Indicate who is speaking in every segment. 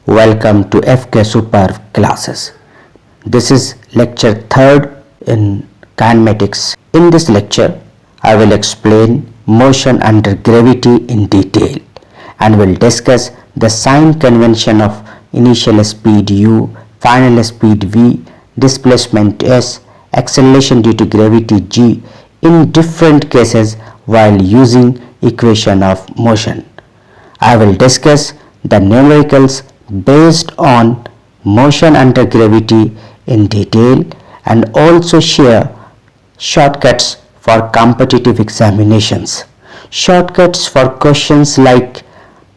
Speaker 1: Welcome to FK Super classes. This is lecture 3rd in kinematics. In this lecture, I will explain motion under gravity in detail and will discuss the sign convention of initial speed u, final speed v, displacement s, acceleration due to gravity g in different cases while using equation of motion. I will discuss the numericals based on motion under gravity in detail and also share shortcuts for competitive examinations. Shortcuts for questions like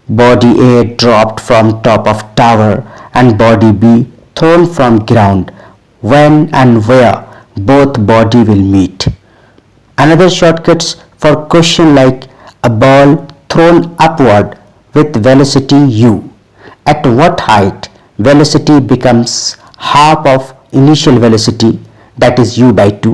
Speaker 1: body A dropped from top of tower and body B thrown from ground, when and where both body will meet. Another shortcuts for question like a ball thrown upward with velocity u. At what height velocity becomes half of initial velocity, that is u by 2,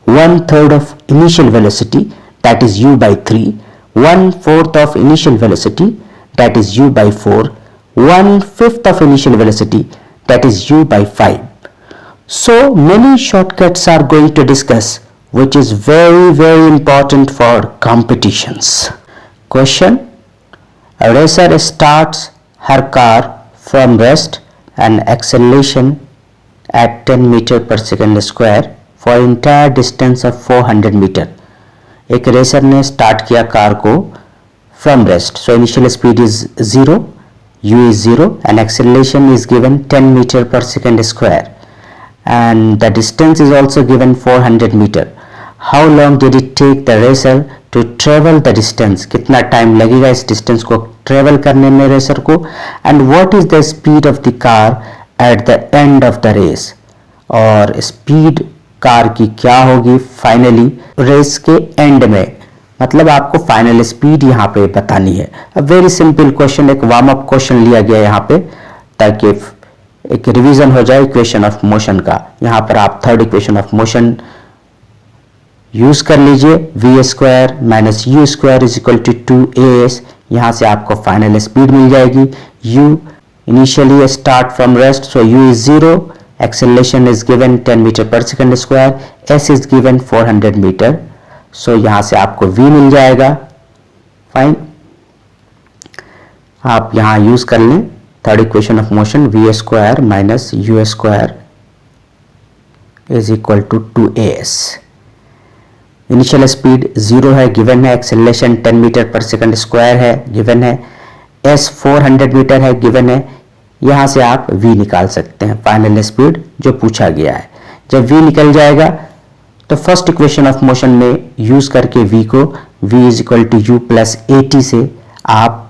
Speaker 1: 1/3 of initial velocity, that is u by 3, 1/4 of initial velocity, that is u by 4, 1/5 of initial velocity, that is u by 5. So many shortcuts are going to discuss, which is very important for competitions. Question: a racer starts her car from rest and acceleration at 10 meter per second square for entire distance of 400 meter. एक racer ने start किया car को from rest, so initial speed is 0, u is 0 and acceleration is given 10 meter per second square and the distance is also given 400 meter. How long did it take the racer to travel the distance? कितना time लगेगा इस distance को travel करने में racer को, and what is the speed of the car at the end of the race, और speed car की क्या होगी फाइनली रेस के एंड में, मतलब आपको फाइनल स्पीड यहाँ पे बतानी है. वेरी सिंपल क्वेश्चन, एक वार्म अप क्वेश्चन लिया गया यहाँ पे ताकि एक रिवीजन हो जाए इक्वेशन ऑफ मोशन का. यहाँ पर आप third equation of motion use कर लीजिए, v square minus u square is equal to 2as. यहाँ से आपको फाइनल स्पीड मिल जाएगी. u initially start from rest, so u is 0, acceleration is given 10 metre पर second square, s is given 400 metre, so यहाँ से आपको v मिल जाएगा. फाइन, आप यहाँ यूज कर लें third equation of motion, v square minus u square is equal to 2as. Initial speed 0 है गिवन है, एक्सेलरेशन 10 मीटर पर सेकंड स्क्वायर है गिवन है, s 400 मीटर है गिवन है. यहाँ से आप v निकाल सकते हैं फाइनल स्पीड जो पूछा गया है. जब v निकल जाएगा तो फर्स्ट इक्वेशन ऑफ मोशन में यूज करके v को v is equal to u plus at से आप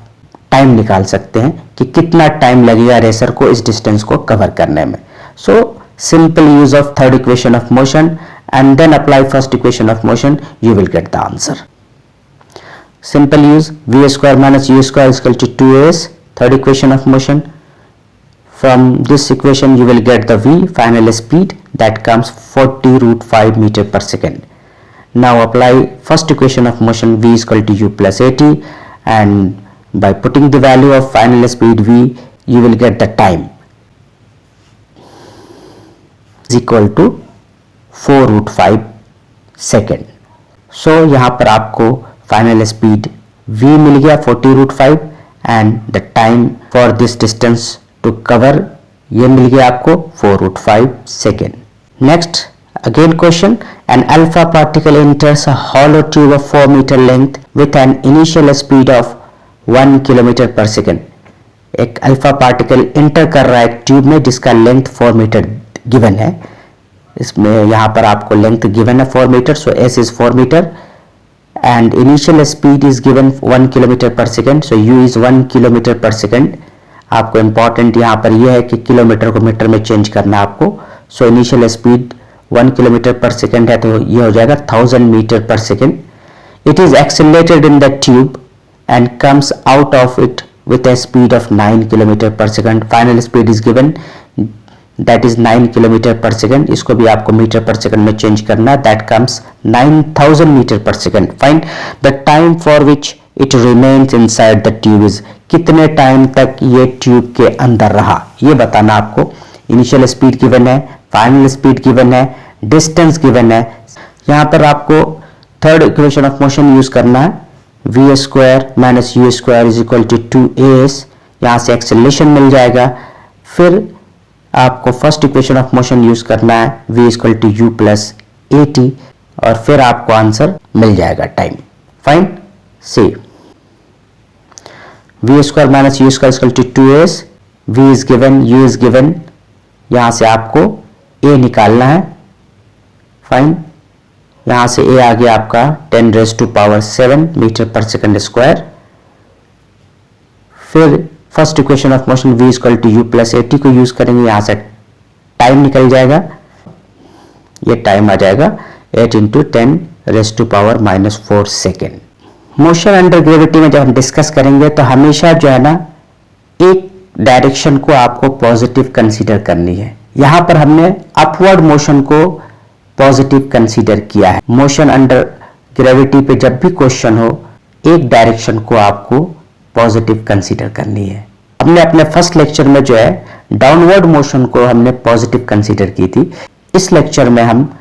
Speaker 1: टाइम निकाल सकते हैं कि कितना टाइम लगेगा रेसर को इस डिस्टेंस को कवर करने में. सो simple use of third equation of motion and then apply first equation of motion, you will get the answer. Simple use, v square minus u square is equal to 2as, third equation of motion. From this equation you will get the v, final speed, that comes 40 root 5 meter per second. Now apply first equation of motion, v is equal to u plus at, and by putting the value of final speed v, you will get the time is equal to 4 root 5 second. So यहाँ पर आपको final speed v मिल गया 40 root 5 and the time for this distance to cover ये मिल गया आपको 4 root 5 second. Next again question, an alpha particle enters a hollow tube of 4 metre length with an initial speed of 1 kilometre पर second. एक alpha particle enter कर रहा है एक ट्यूब में जिसका लेंथ 4 मीटर गिवन है. इसमें यहाँ पर आपको लेंथ गिवन है 4 metre, so s is 4 metre and initial speed is given 1 kilometre पर second, so u is 1 kilometre पर सेकेंड. आपको इंपॉर्टेंट यहाँ पर यह है कि किलोमीटर को मीटर में चेंज करना आपको. सो इनिशियल स्पीड 1 किलोमीटर पर सेकेंड है तो ये हो जाएगा 1000 metre per second. It is accelerated in the tube and comes out of it with a speed of 9 kilometre पर second. Final speed is given that is 9 kilometre पर second. इसको भी आपको मीटर पर सेकेंड में change करना, that comes 9000 metre per second. Find the time for which it remains inside the tube is कितने time तक ये ट्यूब के अंदर रहा, ये बताना आपको। इनिशियल स्पीड गिवन है, फाइनल स्पीड गिवन है, डिस्टेंस गिवन है। यहां पर आपको third equation of motion use करना है, v square minus u square is equal to 2as। यहां से एक्सेलरेशन मिल जाएगा। फिर आपको first equation of motion use करना है, v equal to u plus a t, और फिर आपको आंसर मिल जाएगा टाइम। फाइन, सी v square minus u square equal to 2as, v is given, u is given. यहां से आपको a निकालना है। फाइन, यहां से a आ गया आपका 10⁻⁷ मीटर पर सेकंड स्क्वायर। फिर first equation of motion v equal to u plus a t को यूज करेंगे, यहां से टाइम निकल जाएगा। ये टाइम आ जाएगा 8 × 10⁻⁻⁴ सेकेंड। मोशन अंडर ग्रेविटी में जब हम डिस्कस करेंगे तो हमेशा जो है ना एक डायरेक्शन को आपको पॉजिटिव कंसीडर करनी है। यहां पर हमने अपवर्ड मोशन को पॉजिटिव कंसीडर किया है। मोशन अंडर ग्रेविटी पे जब भी क्वेश्चन हो, एक डायरेक्शन को आपको पॉजिटिव कंसीडर करनी है। हमने अपने फर्स्ट लेक्चर में जो है डाउनवर्ड मोशन को हमने पॉजिटिव कंसीडर की थी। इस लेक्चर में हम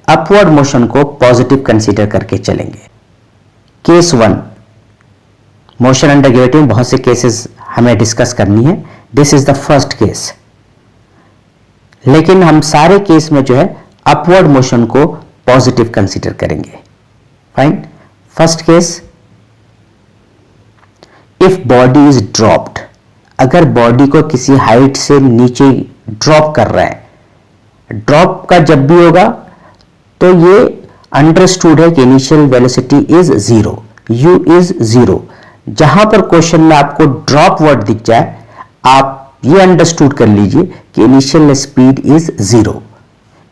Speaker 1: अपवर्ड मोशन को पॉजिटिव कंसीडर करके चलेंगे। केस 1, मोशन अंडर ग्रेविटी में बहुत से केसेस हमें डिस्कस करनी है। This is the first case, लेकिन हम सारे केस में जो है अपवर्ड मोशन को पॉजिटिव कंसीडर करेंगे। Fine, first case, if body is dropped, अगर बॉडी को किसी हाइट से नीचे ड्रॉप कर रहा है, ड्रॉप का जब भी होगा तो ये अंडरस्टूड है कि initial velocity is 0, u is 0। जहां पर क्वेश्चन में आपको ड्रॉप वर्ड दिख जाए, आप ये अंडरस्टूड कर लीजिए कि initial speed is 0।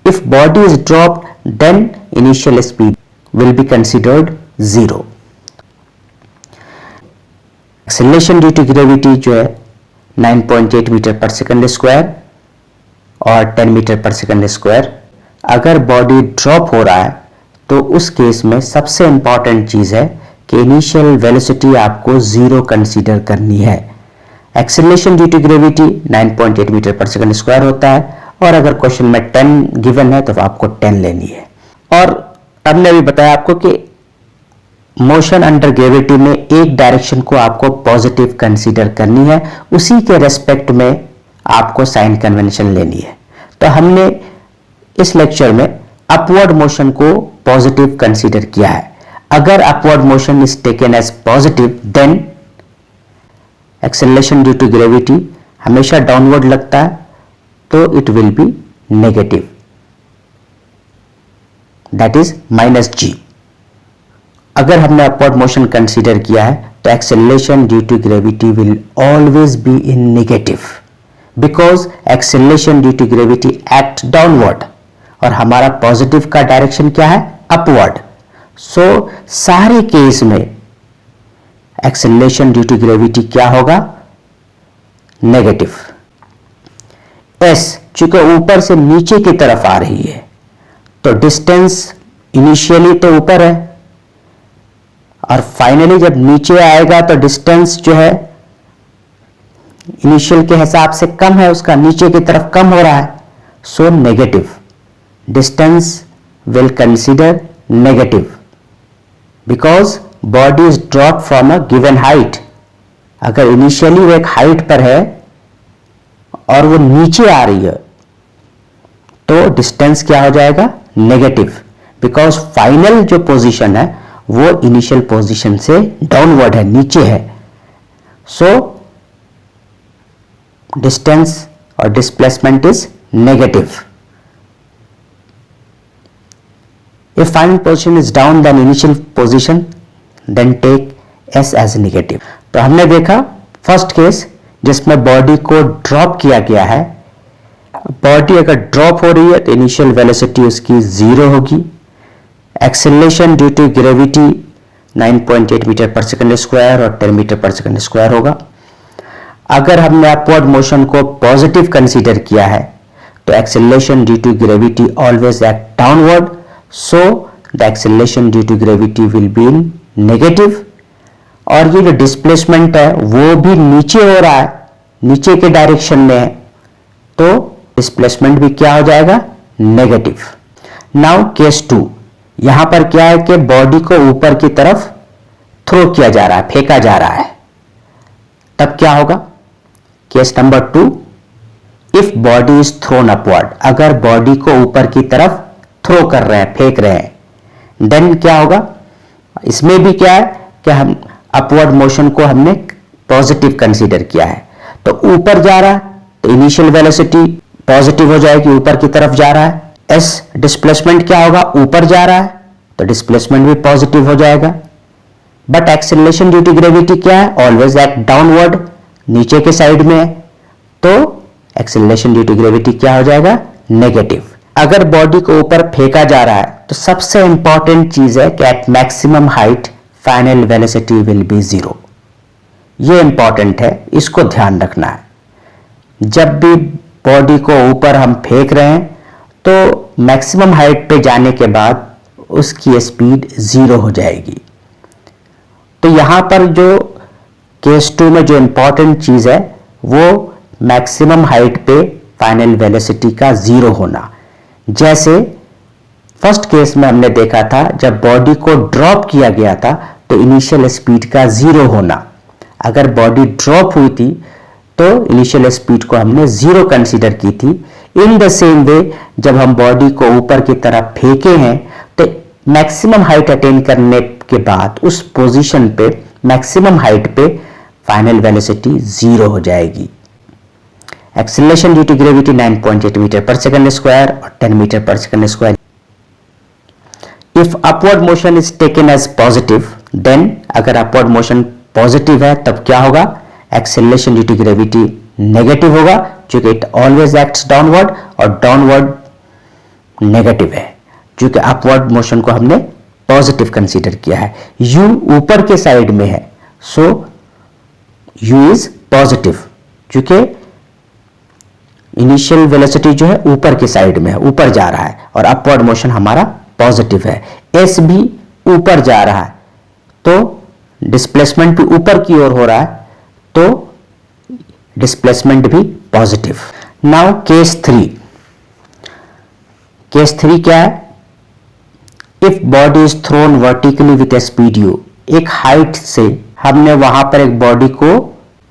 Speaker 1: If body is dropped then initial speed will be considered 0। Acceleration due to gravity जो है 9.8 मीटर पर सेकंड स्क्वायर और 10 मीटर पर सेकंड स्क्वायर। अगर बॉडी ड्रॉप हो रहा है तो उस केस में सबसे इंपॉर्टेंट चीज है कि इनिशियल वेलोसिटी आपको 0 कंसीडर करनी है। Acceleration due to gravity 9.8 metre पर सेकंड स्क्वायर होता है, और अगर क्वेश्चन में 10 गिवन है तो आपको 10 लेनी है। और हमने अभी बताया आपको कि मोशन अंडर ग्रेविटी में एक डायरेक्शन को आपको पॉजिटिव कंसीडर करनी है, उसी के रेस्पेक्ट में आपको साइन कन्वेंशन लेनी है। तो हमने इस लेक्चर में अपवर्ड मोशन को पॉजिटिव कंसीडर किया है। अगर upward motion is taken as positive then acceleration due to gravity हमेशा डाउनवर्ड लगता है, तो it will be negative, that is -g। अगर हमने अपवर्ड मोशन कंसीडर किया है तो acceleration due to gravity will always be in negative, because acceleration due to gravity act downward और हमारा पॉजिटिव का डायरेक्शन क्या है, अपवर्ड। सो सारे केस में एक्सेलरेशन ड्यू टू ग्रेविटी क्या होगा, नेगेटिव। एस चूंकि ऊपर से नीचे की तरफ आ रही है तो डिस्टेंस इनिशियली तो ऊपर है और फाइनली जब नीचे आएगा तो डिस्टेंस जो है इनिशियल के हिसाब से कम है, उसका नीचे की तरफ कम हो रहा है। So negative, distance will consider negative because body is drop from a given height. अगर इनिशियली वो एक हाइट पर है और वो नीचे आ रही है तो डिस्टेंस क्या हो जाएगा, नेगेटिव, बिकॉज फाइनल जो पोजीशन है वो इनिशियल पोजीशन से डाउनवर्ड है, नीचे है। सो डिस्टेंस और displacement is negative. If final position is down than initial position, then take S as negative। तो हमने देखा फर्स्ट केस जिसमें बॉडी को ड्रॉप किया गया है। बॉडी अगर ड्रॉप हो रही है तो इनिशियल वेलोसिटी उसकी 0 होगी। Acceleration due to gravity 9.8 metre पर सेकंड स्क्वायर और 10 मीटर पर सेकंड स्क्वायर होगा। अगर हमने अपवर्ड मोशन को पॉजिटिव कंसीडर किया है तो acceleration due to gravity always act downward, so the acceleration due to gravity will be in negative। और ये जो डिस्प्लेसमेंट है वो भी नीचे हो रहा है, नीचे के डायरेक्शन में है, तो डिस्प्लेसमेंट भी क्या हो जाएगा, नेगेटिव। नाउ केस 2, यहां पर क्या है कि बॉडी को ऊपर की तरफ थ्रो किया जा रहा है, फेंका जा रहा है, तब क्या होगा, case number 2, if body is throne upward, अगर बॉडी को ऊपर की तरफ थ्रो कर रहे हैं, फेंक रहे हैं, देन क्या होगा, इसमें भी क्या है कि हम अपवर्ड मोशन को हमने पॉजिटिव कंसीडर किया है, तो ऊपर जा रहा है तो इनिशियल वेलोसिटी पॉजिटिव हो जाएगी, ऊपर की तरफ जा रहा है। एस डिस्प्लेसमेंट क्या होगा, ऊपर जा रहा है तो डिस्प्लेसमेंट भी पॉजिटिव हो जाएगा। But acceleration due to gravity क्या है, ऑलवेज एक्ट डाउनवर्ड, नीचे के साइड में है, तो एक्सेलरेशन ड्यू टू ग्रेविटी क्या हो जाएगा, नेगेटिव। अगर बॉडी को ऊपर फेंका जा रहा है तो सबसे इंपॉर्टेंट चीज है कि at maximum height final velocity will be 0। ये इंपॉर्टेंट है, इसको ध्यान रखना है। जब भी बॉडी को ऊपर हम फेंक रहे हैं तो मैक्सिमम हाइट पे जाने के बाद उसकी स्पीड 0 हो जाएगी। तो यहां पर जो केस 2 में जो इंपॉर्टेंट चीज है वो मैक्सिमम हाइट पे फाइनल वेलोसिटी का 0 होना। जैसे फर्स्ट केस में हमने देखा था, जब बॉडी को ड्रॉप किया गया था तो इनिशियल स्पीड का 0 होना। अगर बॉडी ड्रॉप हुई थी तो इनिशियल स्पीड को हमने 0 कंसीडर की थी। इन द सेम वे जब हम बॉडी को ऊपर की तरफ फेंके हैं तो मैक्सिमम हाइट अटेन करने के बाद उस पोजीशन पे मैक्सिमम हाइट पे फाइनल वेलोसिटी 0 हो जाएगी। Acceleration due to gravity 9.8 metre पर सेकंड स्क्वायर और 10 मीटर पर second square. If upward motion is taken as positive, then अगर अपवर्ड मोशन पॉजिटिव है तब क्या होगा, acceleration due to gravity negative होगा, क्योंकि इट ऑलवेज एक्ट्स डाउनवर्ड और डाउनवर्ड नेगेटिव है, क्योंकि अपवर्ड मोशन को हमने पॉजिटिव कंसीडर किया है। u ऊपर के साइड में है, सो u इज पॉजिटिव, क्योंकि इनिशियल वेलोसिटी जो है ऊपर के साइड में है, ऊपर जा रहा है, और अपवर्ड मोशन हमारा पॉजिटिव है। s भी ऊपर जा रहा है तो डिस्प्लेसमेंट भी ऊपर की ओर हो रहा है, तो डिस्प्लेसमेंट भी पॉजिटिव। Now case 3। केस 3 क्या है, if body is thrown vertically with A speed u, एक हाइट से हमने वहां पर एक बॉडी को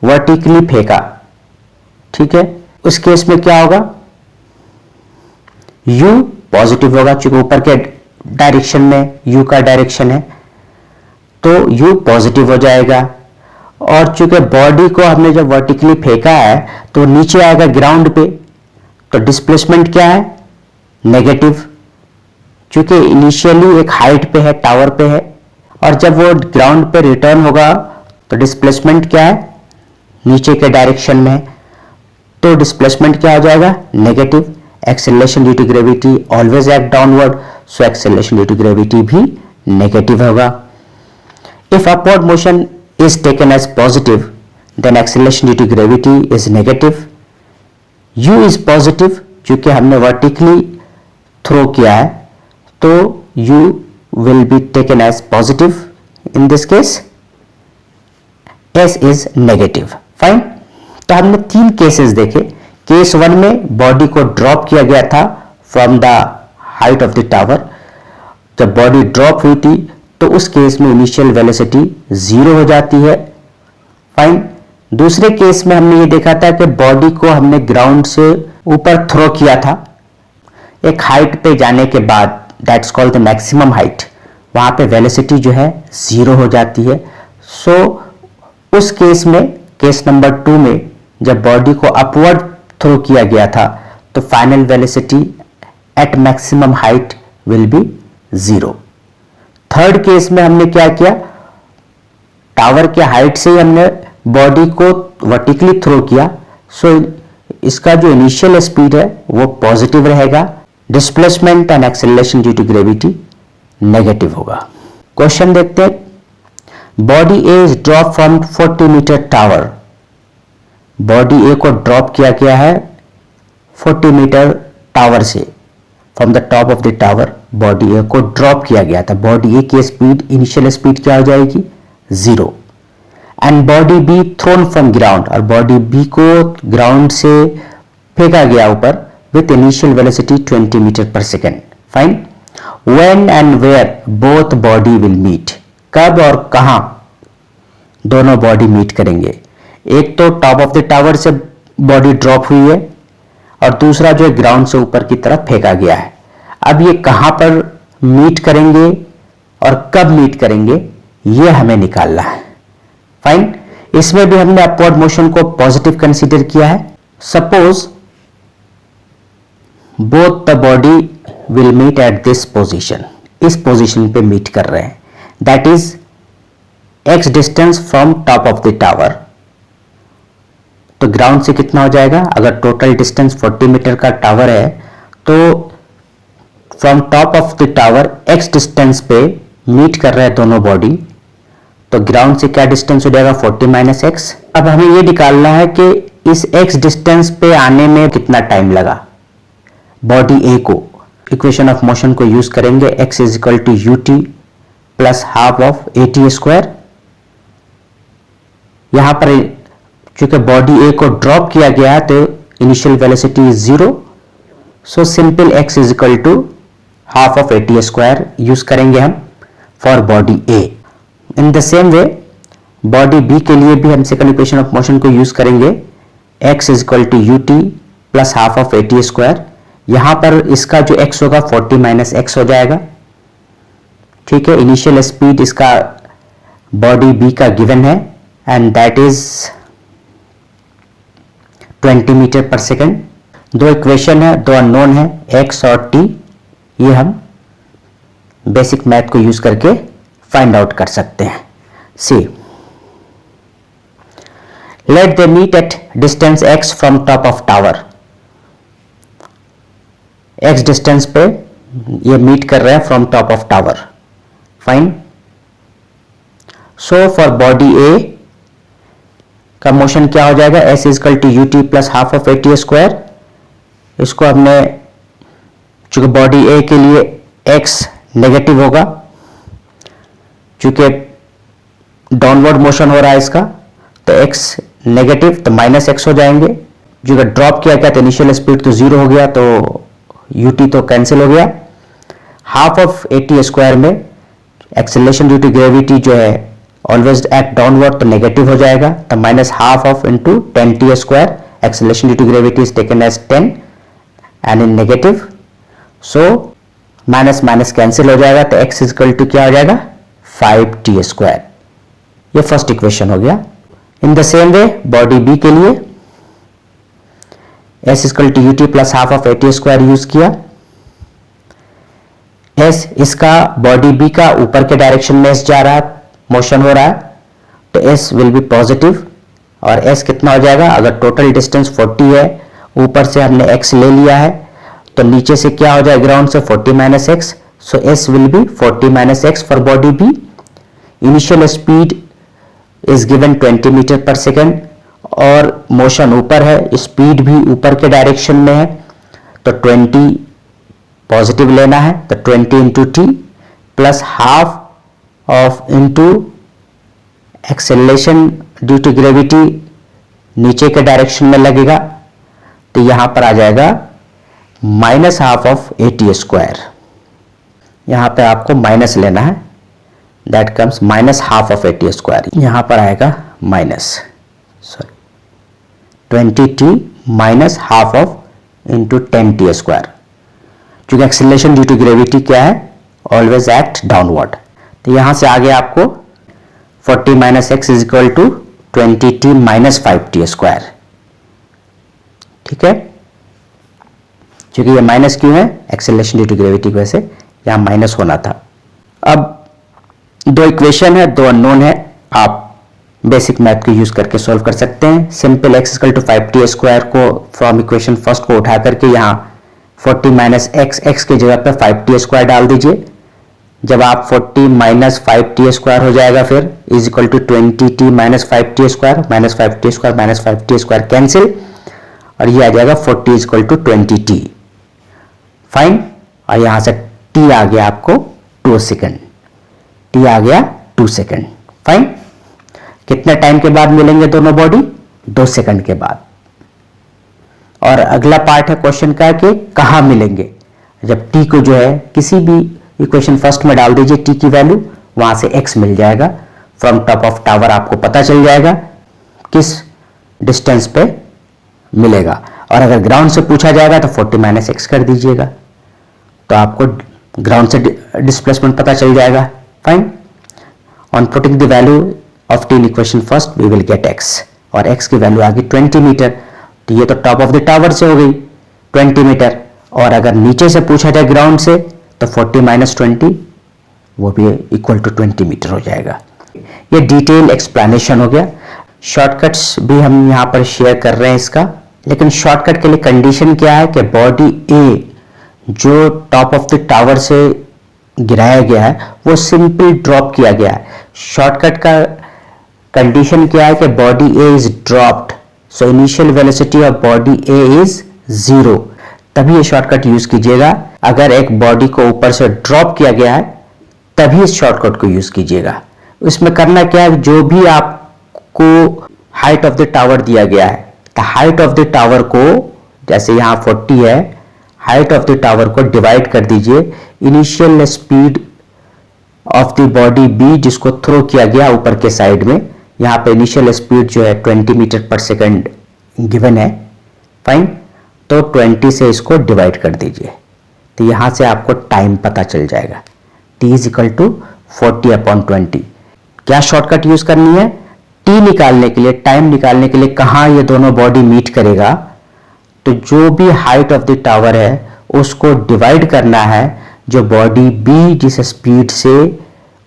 Speaker 1: वर्टिकली फेंका, ठीक है, उस केस में क्या होगा, u पॉजिटिव होगा, क्योंकि ऊपर के डायरेक्शन में u का डायरेक्शन है, तो u पॉजिटिव हो जाएगा। और चूंकि बॉडी को हमने जब वर्टिकली फेंका है तो नीचे आएगा ग्राउंड पे, तो डिस्प्लेसमेंट क्या है, नेगेटिव, क्योंकि इनिशियली एक हाइट पे है, टावर पे है, और जब वो ग्राउंड पे रिटर्न होगा तो डिस्प्लेसमेंट क्या है, नीचे के डायरेक्शन में, तो डिस्प्लेसमेंट क्या हो जाएगा, negative. Acceleration due to gravity always act downward, so acceleration due to gravity भी नेगेटिव होगा। If upward motion is taken as positive, then acceleration due to gravity is negative. u is positive, क्योंकि हमने vertically throw किया है, तो u will be taken as positive in this case. s is negative. Fine. तो हमने 3 cases देखे। Case 1 में body को ड्रॉप किया गया था from the height of the tower. जब बॉडी ड्रॉप हुई थी तो उस केस में इनिशियल वेलोसिटी 0 हो जाती है। फाइन। दूसरे केस में हमने ये देखा था कि बॉडी को हमने ग्राउंड से ऊपर थ्रो किया था, एक हाइट पे जाने के बाद, that's called the maximum height, वहां पे वेलोसिटी जो है 0 हो जाती है। सो उस केस में, केस नंबर 2 में जब बॉडी को अपवर्ड थ्रो किया गया था तो final velocity at maximum height will be 0। Third case में हमने क्या किया, टावर के हाइट से ही हमने बॉडी को वर्टिकली थ्रो किया, सो इसका जो इनिशियल स्पीड है वो पॉजिटिव रहेगा, displacement and acceleration due to gravity negative होगा। क्वेश्चन देखते हैं, body A is drop from 40 metre tower. Body A को ड्रॉप किया गया है 40 मीटर टावर से, from the top of the tower body A को ड्रॉप किया गया था। बॉडी ए की स्पीड, इनिशियल स्पीड क्या हो जाएगी, 0। And body B thrown from ground, और बॉडी बी को ग्राउंड से फेंका गया ऊपर with initial velocity 20 metre per second. Fine. When and where both body will meet, कब और कहां दोनों बॉडी मीट करेंगे। एक तो टॉप ऑफ द टावर से बॉडी ड्रॉप हुई है और दूसरा जो है ग्राउंड से ऊपर की तरफ फेंका गया है। अब ये कहां पर मीट करेंगे और कब मीट करेंगे ये हमें निकालना है। फाइन। इसमें भी हमने अपवर्ड मोशन को पॉजिटिव कंसीडर किया है। Suppose both the body will meet at this position, इस पोजीशन पे मीट कर रहे हैं, that is x distance from top of the tower. तो ग्राउंड से कितना हो जाएगा, अगर टोटल डिस्टेंस 40 मीटर का टावर है तो from top of the tower x distance पे मीट कर रहे हैं दोनों बॉडी, तो ग्राउंड से क्या डिस्टेंस हो जाएगा 40 माइनस एक्स। अब हमें ये निकालना है कि इस x डिस्टेंस पे आने में कितना टाइम लगा बॉडी A को। इक्वेशन ऑफ मोशन को यूज करेंगे, x is equal to u t plus half of a t square. यहां पर चूंकि बॉडी A को ड्रॉप किया गया है तो initial velocity is 0, so simple x is equal to half of a t square use करेंगे हम for body A। In the same way body B के लिए भी हम सेकंड इक्वेशन ऑफ मोशन को यूज करेंगे, x is equal to u t plus half of a t square. यहां पर इसका जो x होगा 40 माइनस एक्स हो जाएगा। ठीक है, इनिशियल स्पीड इसका बॉडी B का गिवन है and that is 20 metre per second. दो इक्वेशन है, दो अननोन है, x और t, ये हम बेसिक मैथ को यूज करके फाइंड आउट कर सकते हैं। See let they meet at distance x from top of tower. x distance पे ये मीट कर रहे हैं from top of tower. Fine. So for body A का मोशन क्या हो जाएगा, s is equal to u t plus half of a t square. इसको हमने चूंकि बॉडी A के लिए x नेगेटिव होगा, चूंकि डाउनवर्ड मोशन हो रहा है इसका, तो x नेगेटिव तो माइनस एक्स हो जाएंगे। जो ड्रॉप किया गया तो इनिशियल स्पीड तो 0 हो गया, तो ut तो कैंसिल हो गया। Half of a t square में एक्सेलरेशन ड्यू टू ग्रेविटी जो है ऑलवेज एक्ट डाउनवर्ड, तो नेगेटिव हो जाएगा, तो minus half of into 10t square. Acceleration due to gravity is taken as 10 and in negative, so minus minus cancel हो जाएगा, तो x इक्वल टू क्या हो जाएगा 5t स्क्वायर। ये फर्स्ट इक्वेशन हो गया। In the same way body B के लिए s equal to u t plus half of a t square use किया। s इसका बॉडी B का ऊपर के डायरेक्शन में s जा रहा है, मोशन हो रहा है, तो s विल बी पॉजिटिव। और s कितना हो जाएगा, अगर टोटल डिस्टेंस 40 है, ऊपर से हमने x ले लिया है, तो नीचे से क्या हो जाएगा ग्राउंड से 40 minus x, so s will be 40 minus x for body B। Initial speed is given 20 metre per second और मोशन ऊपर है, स्पीड भी ऊपर के डायरेक्शन में है, तो 20 पॉजिटिव लेना है, तो 20 into t plus half of into acceleration due to gravity नीचे के डायरेक्शन में लगेगा, तो यहां पर आ जाएगा minus half of a t square. यहां पे आपको माइनस लेना है, that comes minus half of a t square. यहां पर आएगा minus 20t minus half of into 10t square. चूंकि एक्सेलरेशन ड्यू टू ग्रेविटी क्या है, ऑलवेज एक्ट डाउनवर्ड, तो यहां से आगे आपको 40 minus x is equal to 20t minus 5t square. ठीक है, क्योंकि ये माइनस क्यों है, एक्सेलरेशन ड्यू टू ग्रेविटी की वजह से यहां माइनस होना था। अब दो इक्वेशन है, दो अननोन है, आप बेसिक मैथ को यूज करके सॉल्व कर सकते हैं। Simple x equal to 5t square को फ्रॉम इक्वेशन फर्स्ट को उठा करके यहाँ 40 माइनस x की जगह पे 5t स्क्वायर डाल दीजिए। जब आप 40 माइनस 5t स्क्वायर हो जाएगा, फिर is equal to 20t minus 5t square, minus 5t square minus 5t square cancel, और ये आ जाएगा 40 is equal to 20t। Fine. और यहां से t आ गया आपको 2 सेकेंड, t आ गया 2 सेकेंड। फाइन। कितने टाइम के बाद मिलेंगे दोनों बॉडी? 2 सेकंड के बाद। और अगला पार्ट है क्वेश्चन का कि कहां मिलेंगे? जब टी को जो है किसी भी इक्वेशन फर्स्ट में डाल दीजिए टी की वैल्यू, वहां से एक्स मिल जाएगा। फ्रॉम टॉप ऑफ टावर आपको पता चल जाएगा किस डिस्टेंस पे मिलेगा। और अगर ग्राउंड से पूछा जाएगा तो 40 माइनस एक्स कर दीजिएगा, तो आपको ग्राउंड से डिस्प्लेसमेंट पता चल जाएगा। Fine. On putting the value of t in equation first we will get x, और एक्स की वैल्यू आ गई 20 मीटर। तो ये तो टॉप ऑफ द टावर से हो गई 20 मीटर, और अगर नीचे से पूछा जाए ग्राउंड से तो 40 माइनस 20 वो भी इक्वल टू 20 मीटर हो जाएगा। ये डिटेल एक्सप्लेनेशन हो गया। शॉर्टकट्स भी हम यहाँ पर शेयर कर रहे हैं इसका, लेकिन शॉर्टकट के लिए कंडीशन क्या है कि बॉडी ए जो टॉप ऑफ द टावर से गिराया गया है वो सिंपल ड्रॉप किया गया है। शॉर्टकट का कंडीशन क्या है कि body A is dropped, so initial velocity of body A is 0, तभी ये शॉर्टकट यूज कीजिएगा। अगर एक बॉडी को ऊपर से ड्रॉप किया गया है तभी इस शॉर्टकट को यूज कीजिएगा। इसमें करना क्या है, जो भी आपको हाइट ऑफ द टावर दिया गया है, तो हाइट ऑफ द टावर को, जैसे यहां 40 है, हाइट ऑफ द टावर को डिवाइड कर दीजिए initial speed of the body B जिसको थ्रो किया गया ऊपर के साइड में। यहां पे इनिशियल स्पीड जो है 20 मीटर पर सेकंड गिवन है। फाइन। तो 20 से इसको डिवाइड कर दीजिए, तो यहां से आपको टाइम पता चल जाएगा। t is equal to 40/20। क्या शॉर्टकट यूज करनी है? टी निकालने के लिए, टाइम निकालने के लिए कहां ये दोनों बॉडी मीट करेगा, तो जो भी हाइट ऑफ द टावर है उसको डिवाइड करना है जो बॉडी बी जिस स्पीड से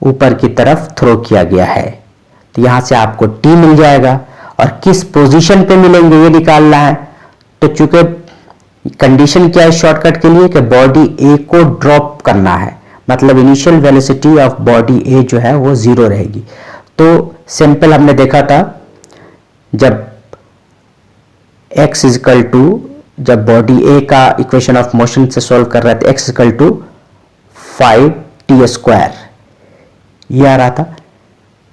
Speaker 1: ऊपर की तरफ थ्रो किया गया है। तो यहां से आपको टी मिल जाएगा, और किस पोजीशन पे मिलेंगे ये निकालना है। तो चूंकि कंडीशन क्या है शॉर्टकट के लिए कि बॉडी ए को ड्रॉप करना है, मतलब इनिशियल वेलोसिटी ऑफ बॉडी ए जो है वो 0 रहेगी। तो सिंपल हमने देखा था जब x इक्वल टू, जब बॉडी ए का इक्वेशन ऑफ मोशन से सॉल्व कर रहे थे, x इक्वल टू 5t², ये आ रहा था।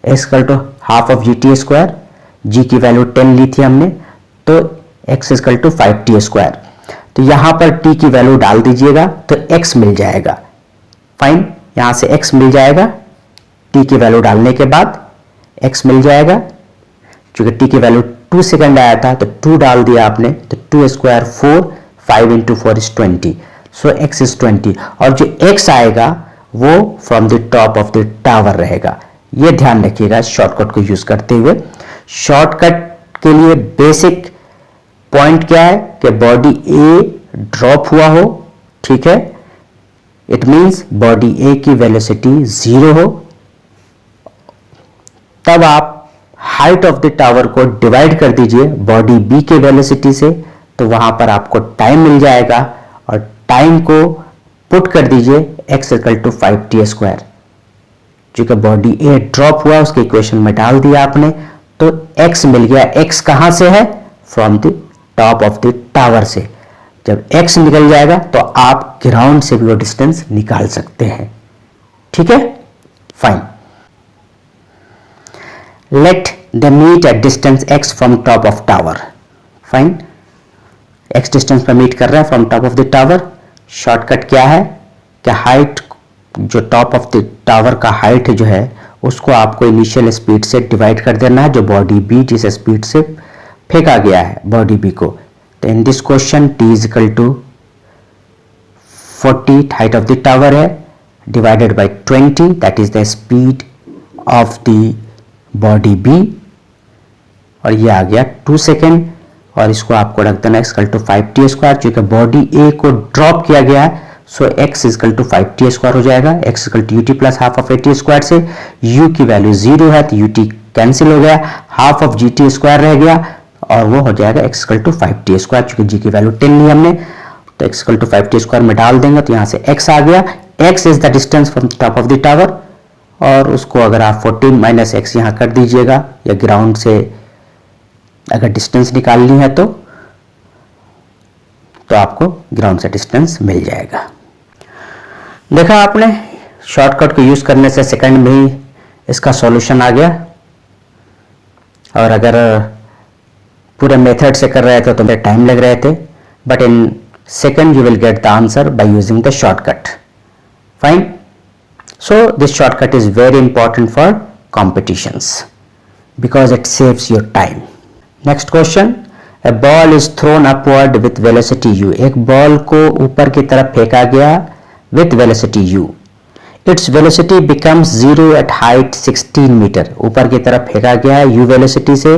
Speaker 1: x equal to half of gt², g की वैल्यू 10 ली थी हमने, तो x इक्वल टू 5t²। तो यहां पर t की वैल्यू डाल दीजिएगा तो x मिल जाएगा। फाइन। यहां से x मिल जाएगा, t की वैल्यू डालने के बाद x मिल जाएगा। चूंकि t की वैल्यू 2 सेकंड आया था तो 2 डाल दिया आपने, तो 2 square 4, 5 into 4 is 20, so x is 20। और जो x आएगा वो from the top of the tower रहेगा। ये ध्यान रखिएगा शॉर्टकट को यूज करते हुए। शॉर्टकट के लिए बेसिक पॉइंट क्या है कि बॉडी ए ड्रॉप हुआ हो, ठीक है, इट मींस बॉडी ए की वेलोसिटी 0 हो, तब आप हाइट ऑफ द टावर को डिवाइड कर दीजिए बॉडी बी के वेलोसिटी से, तो वहां पर आपको टाइम मिल जाएगा, और टाइम को पुट कर दीजिए x इक्वल टू 5t²। चूंकि बॉडी ए ड्रॉप हुआ उसके इक्वेशन में डाल दिया आपने, तो x मिल गया। x कहां से है? From the top of the tower से। जब x निकल जाएगा तो आप ग्राउंड से भी वो डिस्टेंस निकाल सकते हैं। ठीक है, fine. Let the meet at distance x from top of tower. Fine, x distance पर मीट कर रहा है from top of the tower. Shortcut क्या है कि हाइट, जो टॉप ऑफ द टावर का हाइट जो है उसको आपको इनिशियल स्पीड से डिवाइड कर देना है, जो बॉडी बी जिस स्पीड से फेंका गया है बॉडी बी को। तो in this question t is equal to 40 height of the tower है, divided by 20, that is the speed of the body B, और ये आ गया 2 सेकेंड। और इसको आपको रख देना x इक्वल टू 5t², क्योंकि बॉडी ए को ड्रॉप किया गया है, सो x इक्वल टू 5t² हो जाएगा। x equal to ut plus half of at² से u की वैल्यू 0 है तो ut कैंसिल हो गया, हाफ ऑफ gt² रह गया, और वो हो जाएगा x इक्वल टू 5t²। चूंकि g की वैल्यू 10 ली हमने, तो x इक्वल टू 5t² में डाल देंगे तो यहाँ से x आ गया। x is the distance from top of the tower, और उसको अगर आप 14 माइनस x यहाँ कर दीजिएगा, या ग्राउंड से अगर डिस्टेंस निकालनी है तो आपको ग्राउंड से डिस्टेंस मिल जाएगा। देखा आपने, शॉर्टकट को यूज करने से सेकंड में ही इसका सॉल्यूशन आ गया। और अगर पूरे मेथड से कर रहे थे तो टाइम लग रहे थे, but in second you will get the answer by using the shortcut. Fine. So this shortcut is very important for competitions because it saves your time. Next question. A ball is thrown upward with velocity u. एक बॉल को ऊपर की तरफ फेंका गया with velocity u. Its velocity becomes zero at height 16 metre. ऊपर की तरफ फेंका गया है u velocity से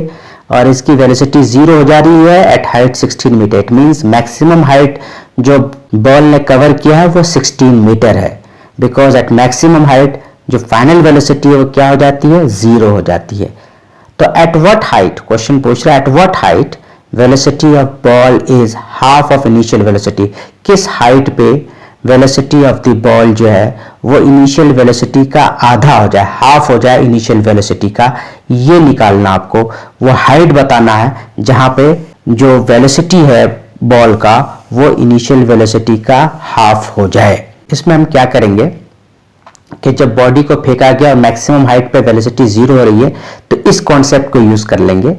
Speaker 1: और इसकी velocity जीरो हो जा रही है at height 16 metre. It means maximum height जो बॉल ने कवर किया है वो 16 मीटर है. बिकॉज एट मैक्सिमम हाइट जो फाइनल वेलोसिटी है वो क्या हो जाती है, जीरो हो जाती है. तो एट व्हाट हाइट, क्वेश्चन पूछ रहा है eight what height velocity of ball is half of initial velocity. किस हाइट पे वेलोसिटी ऑफ द बॉल जो है वो इनिशियल वेलोसिटी का आधा हो जाए, हाफ हो जाए इनिशियल वेलोसिटी का, ये निकालना आपको. वो हाइट बताना है जहां पे जो वेलोसिटी है बॉल का वो इनिशियल वेलोसिटी का हाफ हो जाए. इसमें हम क्या करेंगे कि जब बॉडी को फेंका गया और मैक्सिमम हाइट पे वेलोसिटी जीरो हो रही है तो इस कॉन्सेप्ट को यूज कर लेंगे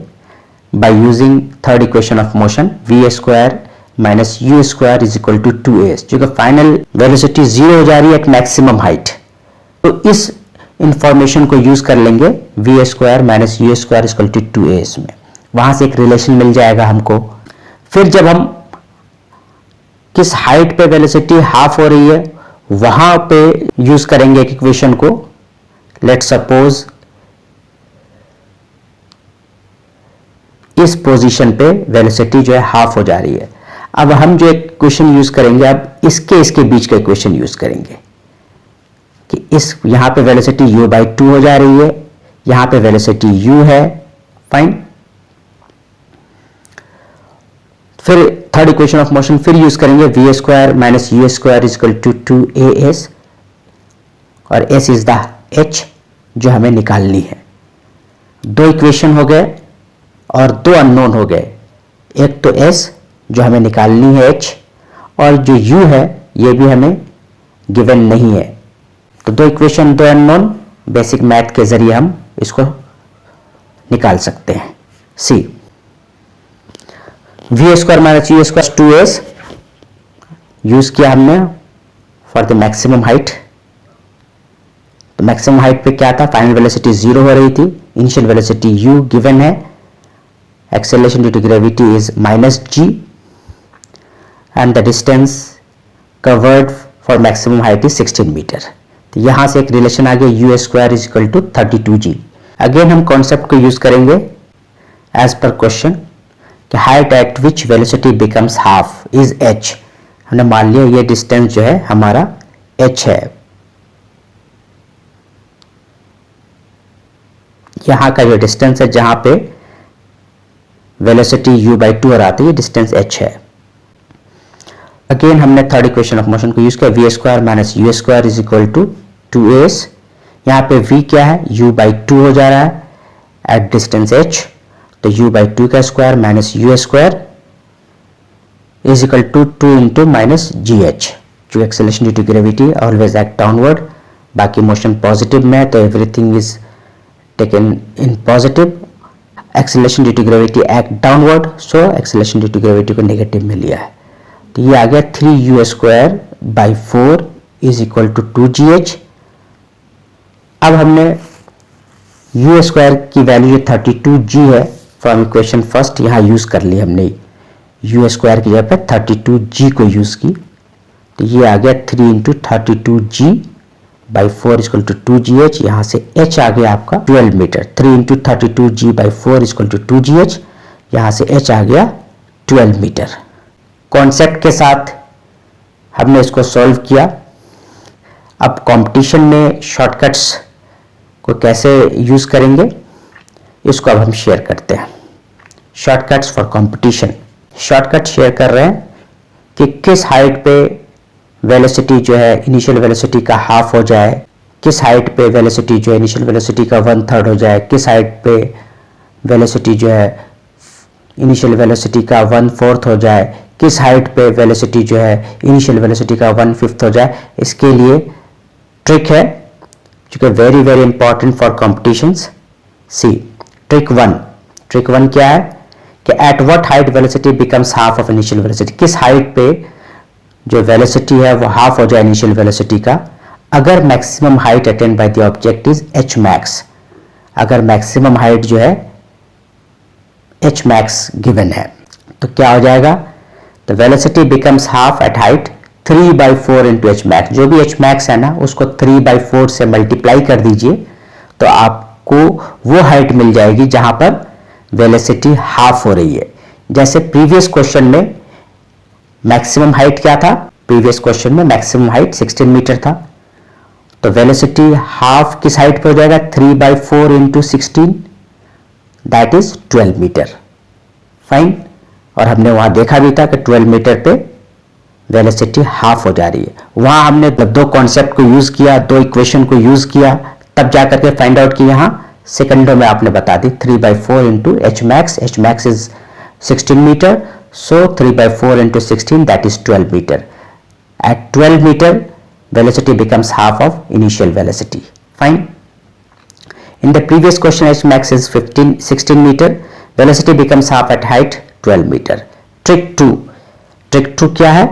Speaker 1: by using third equation of motion, v square minus u square is equal to 2as. जो कि फाइनल वेलोसिटी जीरो हो जा रही है एट मैक्सिमम हाइट. तो इस इंफॉर्मेशन को यूज कर लेंगे v square minus u square is equal to 2as में. वहां से एक रिलेशन मिल जाएगा हमको. फिर जब हम किस हाइट पे वेलोसिटी हाफ हो रही है वहां पे यूज करेंगे एक इक्वेशन को. लेट सपोज इस पोजीशन पे वेलोसिटी जो है हाफ हो जा रही है. अब हम जो इक्वेशन यूज करेंगे अब इसके बीच का इक्वेशन यूज करेंगे कि इस यहां पे वेलोसिटी u/2 हो जा रही है, यहां पे वेलोसिटी u है. फाइन. फिर थर्ड इक्वेशन ऑफ मोशन फिर यूज करेंगे v square minus u square is equal to 2as और s इज द h जो हमें निकालनी है. दो इक्वेशन हो गए और दो अननोन हो गए. एक तो s जो हमें निकालनी है h और जो u है ये भी हमें गिवन नहीं है. तो दो इक्वेशन दो अननोन, बेसिक मैथ के जरिए हम इसको निकाल सकते हैं. See v square minus u square 2as use किया हमने फॉर द मैक्सिमम हाइट. तो मैक्सिमम हाइट पे क्या था, फाइनल वेलोसिटी जीरो हो रही थी, इनिशियल वेलोसिटी u गिवन है, acceleration due to gravity is -g and the distance covered for maximum height is 16 metre. तो यहां से एक रिलेशन आ गया u square is equal to 32g. Again हम कॉन्सेप्ट को यूज करेंगे एज पर क्वेश्चन कि height eight which velocity becomes half is h. हमने मान लिया ये डिस्टेंस जो है हमारा h है. यहां का जो डिस्टेंस है जहां पे वेलोसिटी u/2 और आती है डिस्टेंस h है. अगेन हमने थर्ड इक्वेशन ऑफ मोशन को यूज किया v square minus u square is equal to 2as. यहां पे v क्या है, u/2 हो जा रहा है एट डिस्टेंस h. तो u/2 का square minus u square is equal to 2 into minus gh. जो acceleration due to gravity always act downward. बाकी मोशन पॉजिटिव में है तो everything is taken in positive. Acceleration due to gravity act downward, so acceleration due to gravity को negative में लिया है. तो ये आ गया 3u square by 4 is equal to 2gh. अब हमने u स्क्वायर की वैल्यू 32g है फ्रॉम इक्वेशन फर्स्ट, यहाँ यूज कर ली हमने u स्क्वायर की जगह पे 32g को यूज की. तो ये आ गया 3 into 32g by 4 equal to 2gh. यहाँ से h आ गया आपका 12 metre. 3 into 32g by 4 equal to 2gh. यहाँ से h आ गया 12 मीटर. कॉन्सेप्ट के साथ हमने इसको सॉल्व किया. अब कंपटीशन में शॉर्टकट्स को कैसे यूज करेंगे इसको अब हम शेयर करते हैं. Shortcuts for competition. Shortcut share कर रहे हैं कि किस हाइट पे वेलोसिटी जो है इनिशियल वेलोसिटी का हाफ हो जाए, किस हाइट पे वेलोसिटी जो है इनिशियल वेलोसिटी का 1/3 हो जाए, किस हाइट पे वेलोसिटी जो है इनिशियल वेलोसिटी का 1/4 हो जाए, किस हाइट पे वेलोसिटी जो है इनिशियल वेलोसिटी का 1/5 हो जाए. इसके लिए ट्रिक है जो कि very very important for competitions. See trick 1. Trick 1 क्या है कि at what height velocity becomes half of initial velocity, किस हाइट पे जो वेलोसिटी है वो हाफ हो जाए इनिशियल वेलोसिटी का, अगर maximum height attained by the object is h max, अगर मैक्सिमम हाइट जो है एच मैक्स गिवन है तो क्या हो जाएगा, तो velocity becomes half at height 3/4 into h max, जो भी एच मैक्स है ना उसको 3/4 से मल्टीप्लाई कर दीजिए तो आपको वो हाइट मिल जाएगी जहां पर वेलोसिटी हाफ हो रही है। जैसे प्रीवियस क्वेश्चन में मैक्सिमम हाइट क्या था, प्रीवियस क्वेश्चन में मैक्सिमम हाइट 16 मीटर था, तो वेलोसिटी हाफ किस हाइट पे हो जाएगा, 3/4 into 16, that is 12 metre. Fine, और हमने वहां देखा भी था कि 12 मीटर पे वेलोसिटी हाफ हो जा रही है। वहां हमने दो कॉन्सेप्ट को यूज किया, दो इक्वेशन को यूज किया, तब जाकर के फाइंड आउट की यहां सेकंडों में आपने बता दी 3/4 into h max is 16 metre, so 3/4 into 16 that is 12 meter. At 12 meter velocity becomes half of initial velocity. Fine. In the previous question h max is 16 meter, velocity becomes half at height 12 meter. Trick 2 क्या है,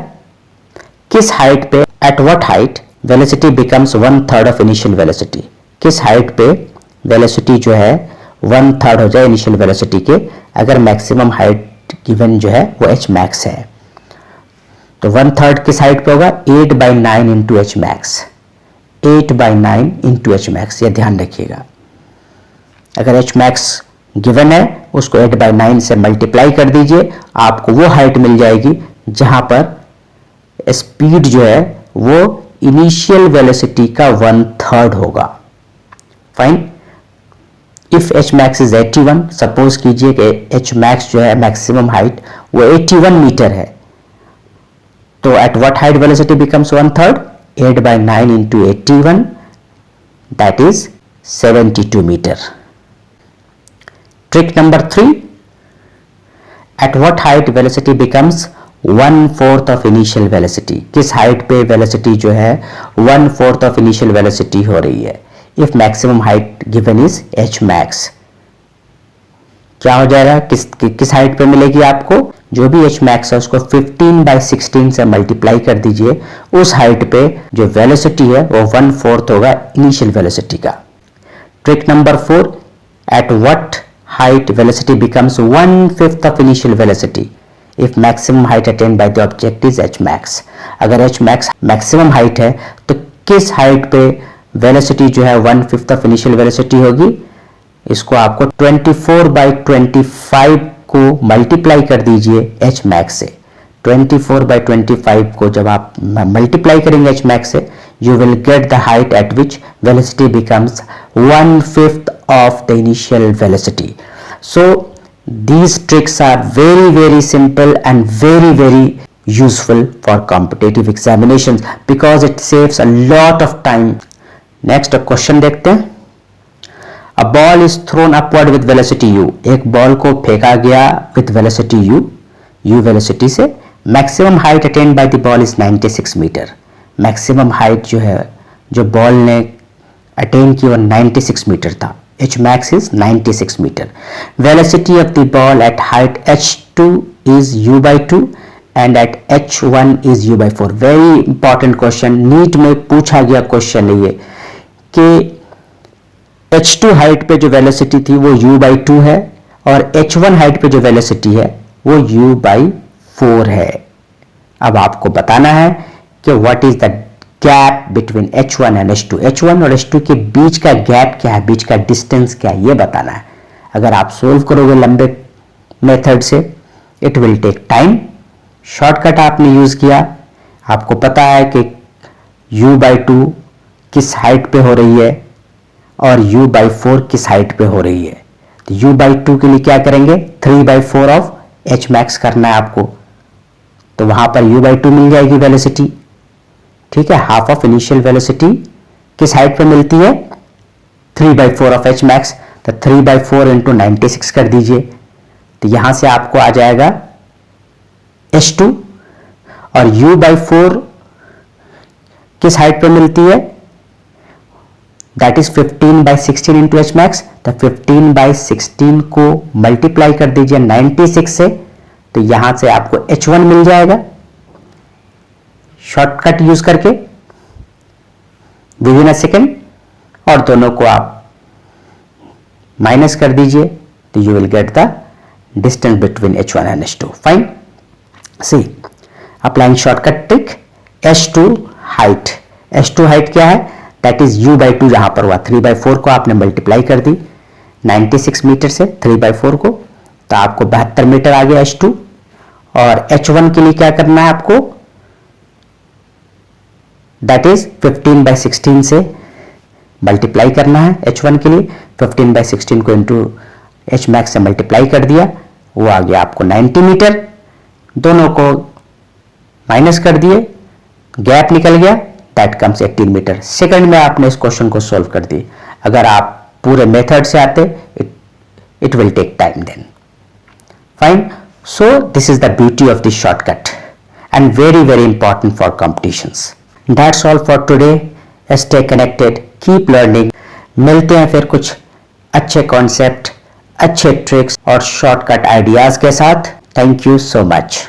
Speaker 1: किस height पे at what height velocity becomes 1/3 of initial velocity, किस height पे velocity जो है 1/3 हो जाए इनिशियल वेलोसिटी के, अगर मैक्सिमम हाइट गिवन जो है वो एच मैक्स है, तो 1/3 किस हाइट पे होगा, 8/9 into h max, 8/9 into h max, ये ध्यान रखिएगा। अगर एच मैक्स गिवन है उसको 8/9 से मल्टीप्लाई कर दीजिए, आपको वो हाइट मिल जाएगी जहां पर स्पीड जो है वो इनिशियल वेलोसिटी का 1/3 होगा। Fine, if H max is 81, suppose कीजिए कि एच मैक्स जो है मैक्सिमम हाइट वो 81 मीटर है, तो at what height velocity becomes 1/3, 8/9 into 81 that is 72 metre. Trick number 3, at what height velocity becomes 1/4 of initial velocity, किस हाइट पे velocity जो है 1/4 ऑफ इनिशियल वेलोसिटी हो रही है, if maximum height given is h max, क्या हो जाएगा, किस हाइट पे मिलेगी आपको, जो भी एच मैक्स है उसको 15/16 से मल्टीप्लाई कर दीजिए, उस हाइट पे जो वेलोसिटी है वो 1/4 होगा इनिशियल वेलोसिटी का। Trick number 4, eight what height velocity becomes 1/5 of initial velocity if maximum height attained by the object is h max, अगर एच मैक्स मैक्सिमम हाइट है तो किस हाइट पे वेलोसिटी जो है 1/5 ऑफ इनिशियल वेलोसिटी होगी, इसको आपको 24/25 को मल्टीप्लाई कर दीजिए एच मैक्स से, 24/25 को जब आप मल्टीप्लाई करेंगे एच मैक्स से, you will get the height at which velocity becomes 1/5 of the initial velocity. So these tricks are very simple and very useful for competitive examinations because it saves a lot of time. Next question देखते हैं। A ball is thrown upward with velocity u, एक बॉल को फेंका गया with velocity u velocity से, maximum height attained by the ball is 96 metre, maximum height जो है जो बॉल ने अटेन की वो 96 मीटर था, h max is 96 metre, velocity of the ball at height h2 is u/2 and at h1 is u/4। Very important question, NEET में पूछा गया क्वेश्चन है ये कि h2 हाइट पे जो वेलोसिटी थी वो u/2 है और h1 हाइट पे जो वेलोसिटी है वो u/4 है। अब आपको बताना है कि what is the gap between h1 and h2, h1 और h2 के बीच का गैप क्या है, बीच का डिस्टेंस क्या है, ये बताना है। अगर आप सोल्व करोगे लंबे मेथड से it will take time, shortcut आपने यूज किया, आपको पता है कि u/2 किस हाइट पे हो रही है और u/4 किस हाइट पे हो रही है, तो u/2 के लिए क्या करेंगे, 3/4 ऑफ एच मैक्स करना है आपको, तो वहां पर u/2 मिल जाएगी वेलोसिटी, ठीक है। हाफ ऑफ इनिशियल वेलोसिटी किस हाइट पे मिलती है, 3/4 ऑफ एच मैक्स, तो 3/4 इंटू 96 कर दीजिए, तो यहां से आपको आ जाएगा h2, और u/4 किस हाइट पे मिलती है, that is 15/16 into h max. तो 15/16 को मल्टीप्लाई कर दीजिए 96 से, तो यहां से आपको H1 मिल जाएगा शॉर्टकट यूज करके विद इन अ सेकेंड, और दोनों को आप माइनस कर दीजिए तो you will get the distance between H1 and H2। Fine, see applying shortcut trick. H2 height, H2 height क्या है, दैट इज U/2 जहां पर हुआ 3/4 को आपने मल्टीप्लाई कर दी 96 मीटर से 3/4 को, तो आपको 72 मीटर आ गया H2। और H1 के लिए क्या करना है आपको, दैट इज 15/16 से मल्टीप्लाई करना है H1 के लिए। 15/16 को इंटू एच मैक्स से मल्टीप्लाई कर दिया, वो आ गया आपको 90 मीटर। दोनों को माइनस कर दिए, गैप निकल गया, दैट कम्स 18 मीटर। सेकंड में आपने इस क्वेश्चन को सॉल्व कर दी। अगर आप पूरे मेथड से आते it will take time then. Fine, so this is the beauty of this shortcut and very important for competitions. That's all for today. Stay connected, keep learning. मिलते हैं फिर कुछ अच्छे कॉन्सेप्ट, अच्छे ट्रिक्स और शॉर्टकट आइडियाज के साथ। Thank you so much.